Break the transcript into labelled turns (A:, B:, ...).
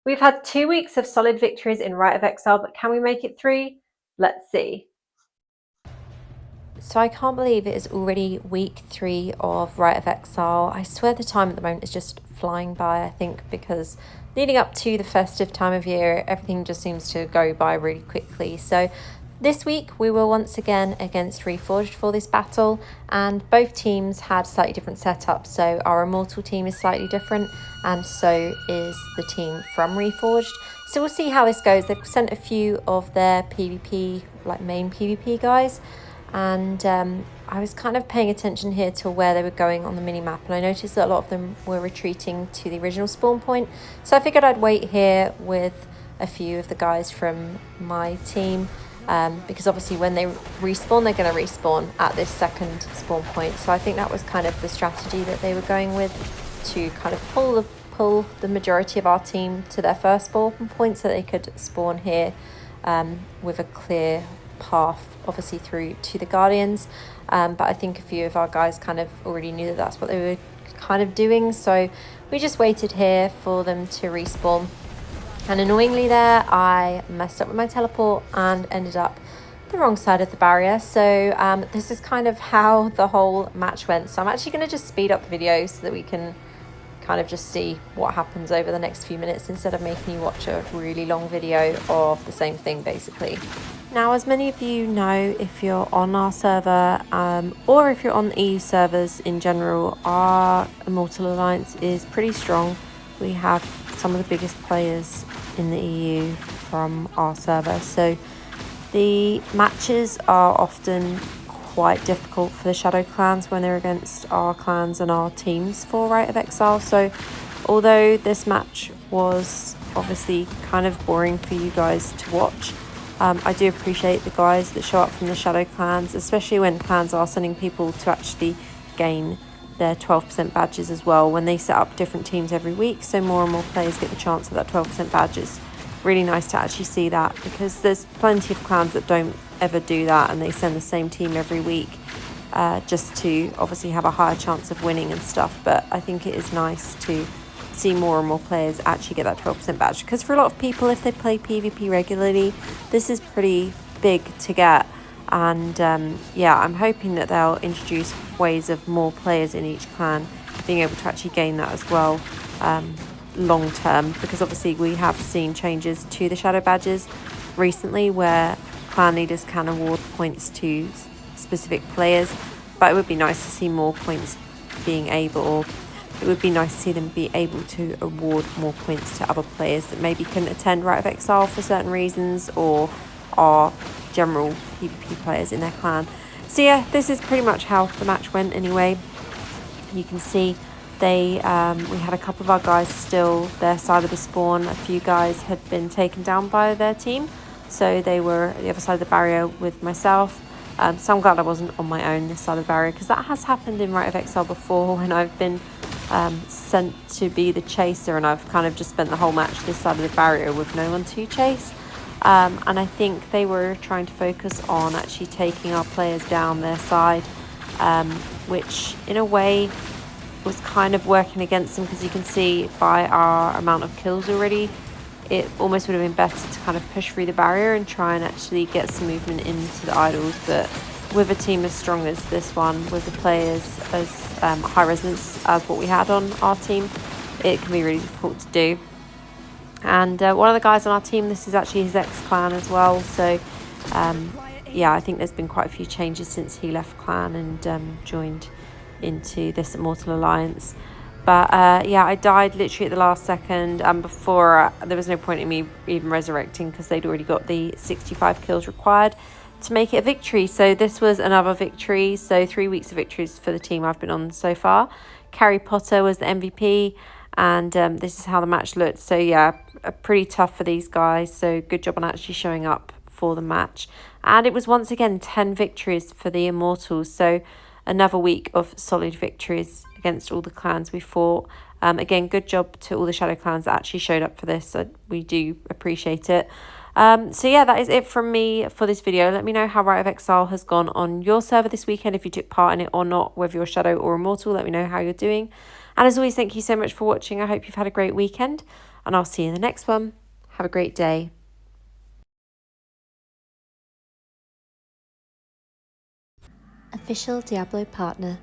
A: We've had 2 weeks of solid victories in Rite of Exile, but can we make it 3? Let's see. So I can't believe it is already week 3 of Rite of Exile. I swear the time at the moment is just flying by, I think, because leading up to the festive time of year, everything just seems to go by really quickly. So this week we were once again against Reforged for this battle, and both teams had slightly different setups. So our Immortal team is slightly different, and so is the team from Reforged. So we'll see how this goes. They've sent a few of their PvP, like main PvP guys, and I was kind of paying attention here to where they were going on the mini-map, and I noticed that a lot of them were retreating to the original spawn point, so I figured I'd wait here with a few of the guys from my team, because obviously when they respawn, they're going to respawn at this second spawn point. So I think that was kind of the strategy that they were going with, to kind of pull the majority of our team to their first spawn point so they could spawn here with a clear path obviously through to the Guardians, but I think a few of our guys kind of already knew that that's what they were kind of doing, so we just waited here for them to respawn. And annoyingly there, I messed up with my teleport and ended up the wrong side of the barrier. So this is kind of how the whole match went. So I'm actually going to just speed up the video so that we can kind of just see what happens over the next few minutes instead of making you watch a really long video of the same thing basically. Now, as many of you know, if you're on our server or if you're on the EU servers in general, our Immortal Alliance is pretty strong. We have some of the biggest players in the EU from our server, so the matches are often quite difficult for the Shadow clans when they're against our clans and our teams for Rite of Exile. So although this match was obviously kind of boring for you guys to watch, I do appreciate the guys that show up from the Shadow clans, especially when clans are sending people to actually gain their 12% badges as well when they set up different teams every week, so more and more players get the chance of that 12% badges. Really nice to actually see that, because there's plenty of clans that don't ever do that and they send the same team every week just to obviously have a higher chance of winning and stuff. But I think it is nice to see more and more players actually get that 12% badge, because for a lot of people, if they play PvP regularly, this is pretty big to get. And yeah, I'm hoping that they'll introduce ways of more players in each clan being able to actually gain that as well long term, because obviously we have seen changes to the shadow badges recently where clan leaders can award points to specific players, but it would be nice to see more points being able, or it would be nice to see them be able to award more points to other players that maybe couldn't attend Rite of Exile for certain reasons, or are general PvP players in their clan. So yeah, this is pretty much how the match went anyway. You can see we had a couple of our guys still their side of the spawn. A few guys had been taken down by their team, so they were at the other side of the barrier with myself. So I'm glad I wasn't on my own this side of the barrier, because that has happened in Rite of Exile before when I've been sent to be the chaser and I've kind of just spent the whole match this side of the barrier with no one to chase. And I think they were trying to focus on actually taking our players down their side, which in a way was kind of working against them, because you can see by our amount of kills already, it almost would have been better to kind of push through the barrier and try and actually get some movement into the idols. But with a team as strong as this one, with the players as high resonance as what we had on our team, it can be really difficult to do. And one of the guys on our team, this is actually his ex-clan as well, so yeah, I think there's been quite a few changes since he left clan and joined into this Immortal Alliance. But yeah, I died literally at the last second, and before there was no point in me even resurrecting, because they'd already got the 65 kills required to make it a victory. So this was another victory, so 3 weeks of victories for the team I've been on so far. Carrie Potter was the MVP, and this is how the match looked. So yeah, pretty tough for these guys, so good job on actually showing up for the match. And it was once again 10 victories for the Immortals, so another week of solid victories against all the clans we fought. Again, good job to all the Shadow clans that actually showed up for this, so we do appreciate it. So yeah, that is it from me for this video. Let me know how Rite of Exile has gone on your server this weekend, if you took part in it or not, whether you're Shadow or Immortal. Let me know how you're doing. And as always, thank you so much for watching. I hope you've had a great weekend, and I'll see you in the next one. Have a great day. Official Diablo Partner.